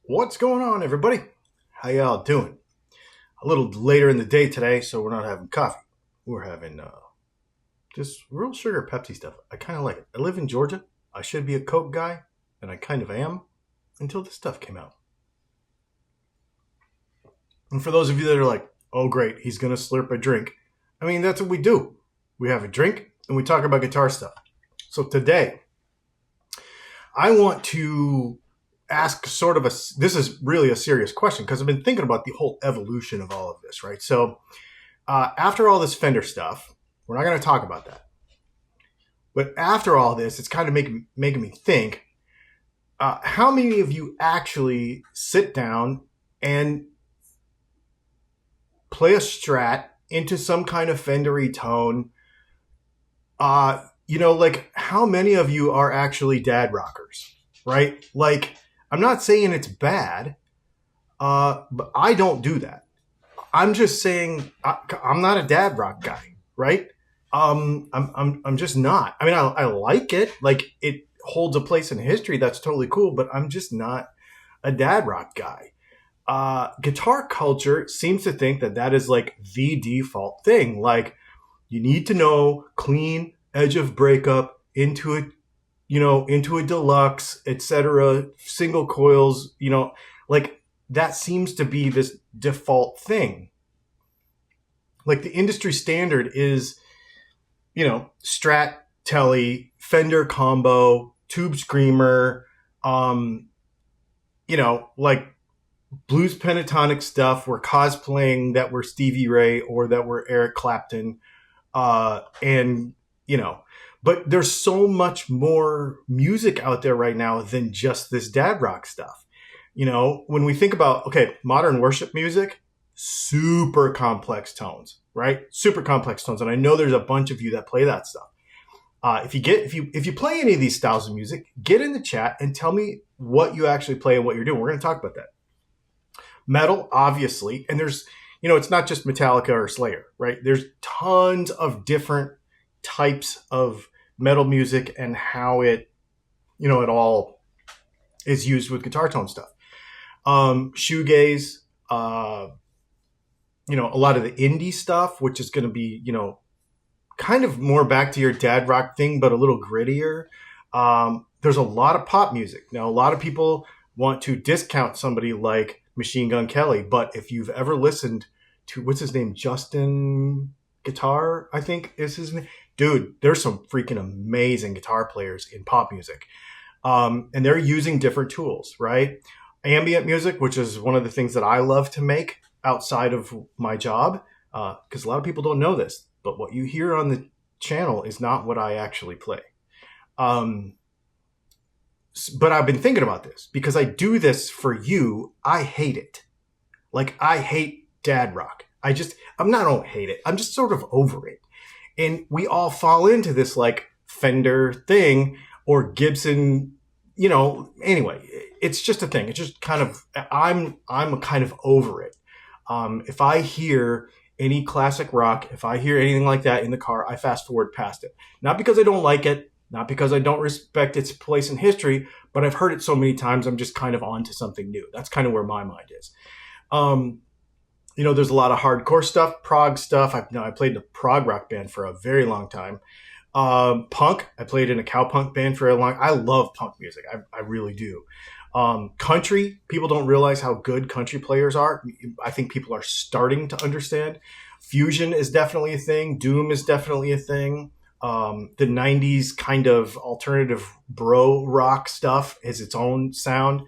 What's going on, everybody? How y'all doing? A little later in the day today, so we're not having coffee. We're having just real sugar Pepsi stuff. I kind of like it. I live in Georgia. I should be a Coke guy, and I kind of am until this stuff came out. And for those of you that are like, oh, great, he's going to slurp a drink. I mean, that's what we do. We have a drink, and we talk about guitar stuff. So today, I want to ask sort of this is really a serious question because I've been thinking about the whole evolution of all of this, right? So after all this Fender stuff, we're not going to talk about that. But after all this, it's kind of making me think, how many of you actually sit down and play a Strat into some kind of Fendery tone? Like how many of you are actually dad rockers, right? Like, I'm not saying it's bad, but I don't do that. I'm just saying I'm not a dad rock guy, right? I'm just not. I mean, I like it. Like, it holds a place in history. That's totally cool, but I'm just not a dad rock guy. Guitar culture seems to think that is like the default thing. Like, you need to know clean edge of breakup into a deluxe, etc., single coils, like that seems to be this default thing. Like, the industry standard is, Strat, Telly, Fender combo, tube screamer, like blues pentatonic stuff. We're cosplaying that we're Stevie Ray or that we're Eric Clapton, but there's so much more music out there right now than just this dad rock stuff. When we think about, modern worship music, super complex tones, right? Super complex tones. And I know there's a bunch of you that play that stuff. If you play any of these styles of music, get in the chat and tell me what you actually play and what you're doing. We're going to talk about that. Metal, obviously. And there's, it's not just Metallica or Slayer, right? There's tons of different types of metal music and how it all is used with guitar tone stuff. Shoegaze, a lot of the indie stuff, which is going to be, kind of more back to your dad rock thing, but a little grittier. There's a lot of pop music. Now, a lot of people want to discount somebody like Machine Gun Kelly, but if you've ever listened to, what's his name? Justin Guitar, I think is his name. Dude, there's some freaking amazing guitar players in pop music. And they're using different tools, right? Ambient music, which is one of the things that I love to make outside of my job, because a lot of people don't know this, but what you hear on the channel is not what I actually play. But I've been thinking about this because I do this for you. I hate it. Like, I hate dad rock. I don't hate it. I'm just sort of over it. And we all fall into this like Fender thing or Gibson, anyway, it's just a thing. It's just kind of, I'm kind of over it. If I hear any classic rock, if I hear anything like that in the car, I fast forward past it. Not because I don't like it, not because I don't respect its place in history, but I've heard it so many times, I'm just kind of on to something new. That's kind of where my mind is. There's a lot of hardcore stuff, prog stuff. I played in a prog rock band for a very long time. Punk, I played in a cowpunk band for a long. I love punk music. I really do. Country, people don't realize how good country players are. I think people are starting to understand. Fusion is definitely a thing. Doom is definitely a thing. The 90s kind of alternative bro rock stuff is its own sound.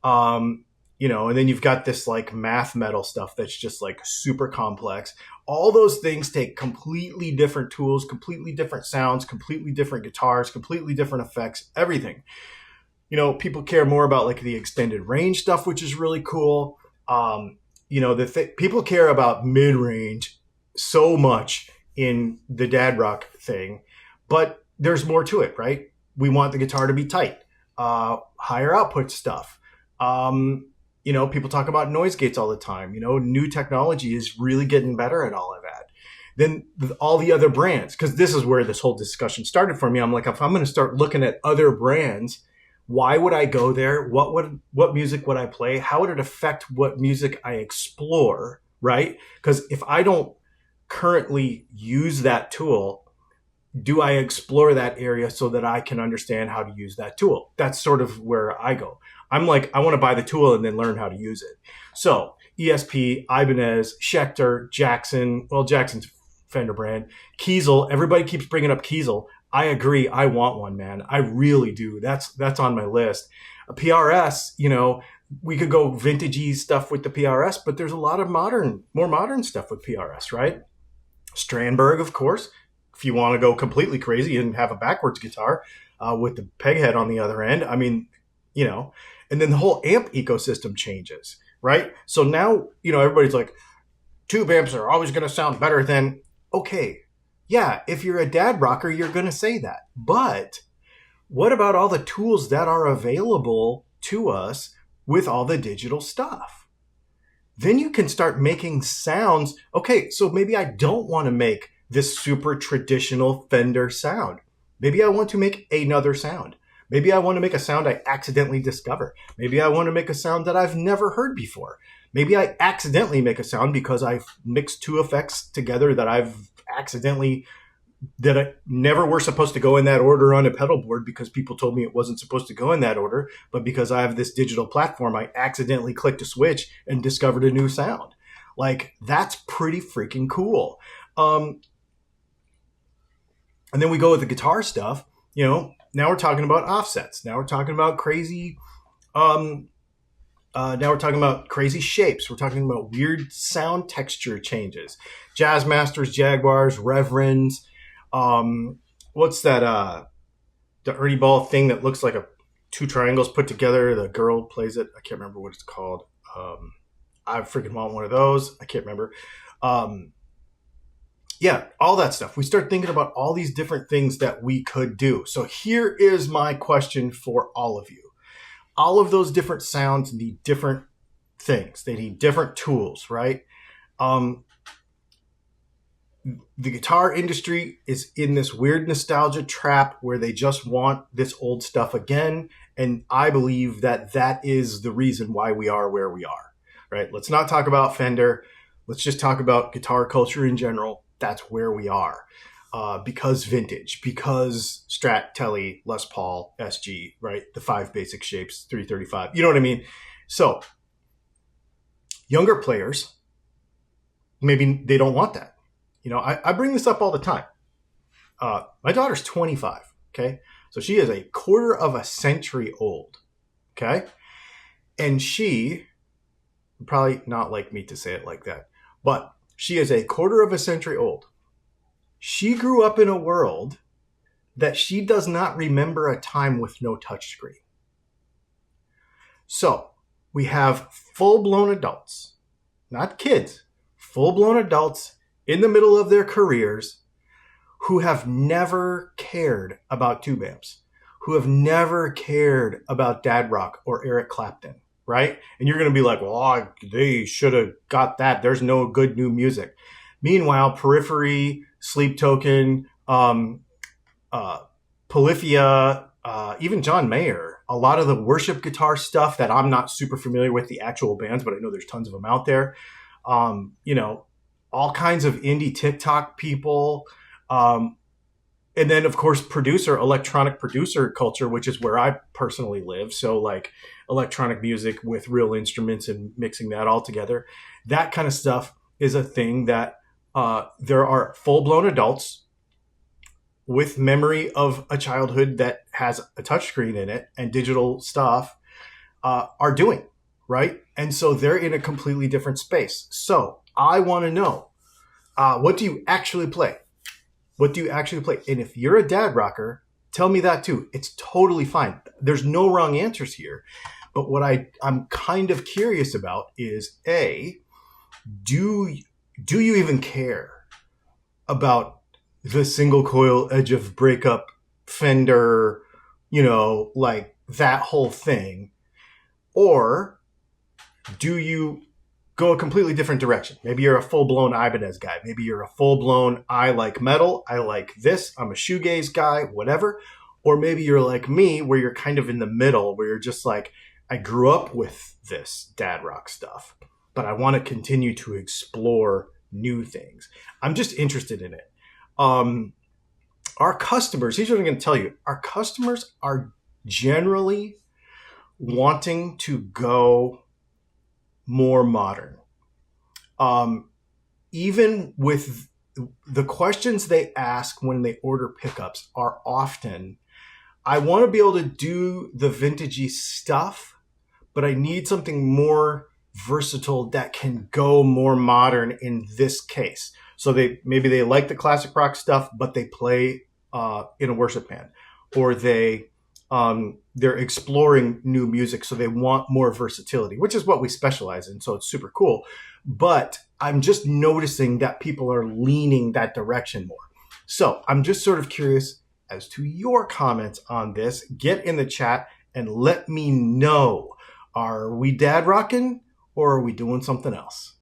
And then you've got this like math metal stuff that's just like super complex. All those things take completely different tools, completely different sounds, completely different guitars, completely different effects, everything. People care more about like the extended range stuff, which is really cool. People care about mid-range so much in the dad rock thing, but there's more to it, right? We want the guitar to be tight, higher output stuff. People talk about noise gates all the time. New technology is really getting better at all of that. Then all the other brands, because this is where this whole discussion started for me. I'm like, if I'm going to start looking at other brands Why would I go there? What music would I play? How would it affect what music I explore, right? Because if I don't currently use that tool, do I explore that area so that I can understand how to use that tool? That's sort of where I go. I'm like, I want to buy the tool and then learn how to use it. So ESP, Ibanez, Schecter, Jackson, well, Jackson's Fender brand, Kiesel. Everybody keeps bringing up Kiesel. I agree. I want one, man. I really do. That's on my list. A PRS, we could go vintagey stuff with the PRS, but there's a lot of more modern stuff with PRS, right? Strandberg, of course. If you want to go completely crazy and have a backwards guitar with the peg head on the other end, I mean, and then the whole amp ecosystem changes, right? So now, everybody's like, tube amps are always going to sound better than, okay, yeah, if you're a dad rocker, you're going to say that. But what about all the tools that are available to us with all the digital stuff? Then you can start making sounds. Okay, so maybe I don't want to make this super traditional Fender sound. Maybe I want to make another sound. Maybe I want to make a sound I accidentally discover. Maybe I want to make a sound that I've never heard before. Maybe I accidentally make a sound because I've mixed two effects together that I never were supposed to go in that order on a pedal board because people told me it wasn't supposed to go in that order. But because I have this digital platform, I accidentally clicked a switch and discovered a new sound. Like, that's pretty freaking cool. And then we go with the guitar stuff. Now we're talking about offsets. Now we're talking about crazy. Now we're talking about crazy shapes. We're talking about weird sound texture changes. Jazz Masters, Jaguars, Reverends. What's that? The Ernie Ball thing that looks like two triangles put together. The girl plays it. I can't remember what it's called. I freaking want one of those. I can't remember. Yeah, all that stuff. We start thinking about all these different things that we could do. So here is my question for all of you. All of those different sounds need different things. They need different tools, right? The guitar industry is in this weird nostalgia trap where they just want this old stuff again. And I believe that is the reason why we are where we are, right? Let's not talk about Fender. Let's just talk about guitar culture in general. That's where we are. Because vintage, because Strat, Tele, Les Paul, SG, right? The 5 basic shapes, 335. You know what I mean? So younger players, maybe they don't want that. I bring this up all the time. My daughter's 25, okay? So she is a quarter of a century old, okay? And she, probably not like me to say it like that, but she is a quarter of a century old. She grew up in a world that she does not remember a time with no touchscreen. So we have full-blown adults, not kids, full-blown adults in the middle of their careers who have never cared about tube amps, who have never cared about dad rock or Eric Clapton, right? And you're going to be like, well, they should have got that. There's no good new music. Meanwhile, Periphery, Sleep Token, Polyphia, even John Mayer, a lot of the worship guitar stuff that I'm not super familiar with the actual bands, but I know there's tons of them out there. All kinds of indie TikTok people. And then, of course, electronic producer culture, which is where I personally live. So like electronic music with real instruments and mixing that all together. That kind of stuff is a thing that there are full-blown adults with memory of a childhood that has a touchscreen in it and digital stuff are doing, right? And so they're in a completely different space. So I want to know, what do you actually play? What do you actually play? And if you're a dad rocker, tell me that too. It's totally fine. There's no wrong answers here. But what I'm kind of curious about is, A, do you even care about the single coil edge of breakup Fender, like that whole thing? Or do you go a completely different direction? Maybe you're a full-blown Ibanez guy. Maybe you're a full-blown, I like metal, I like this, I'm a shoegaze guy, whatever. Or maybe you're like me, where you're kind of in the middle, where you're just like, I grew up with this dad rock stuff, but I want to continue to explore new things. I'm just interested in it. Um, our customers, here's what I'm going to tell you, our customers are generally wanting to go more modern. Even with the questions they ask when they order pickups are often, I want to be able to do the vintagey stuff, but I need something more versatile that can go more modern in this case. So maybe they like the classic rock stuff, but they play in a worship band, or they're exploring new music, so they want more versatility, which is what we specialize in. So it's super cool. But I'm just noticing that people are leaning that direction more. So I'm just sort of curious as to your comments on this. Get in the chat and let me know. Are we dad rocking or are we doing something else?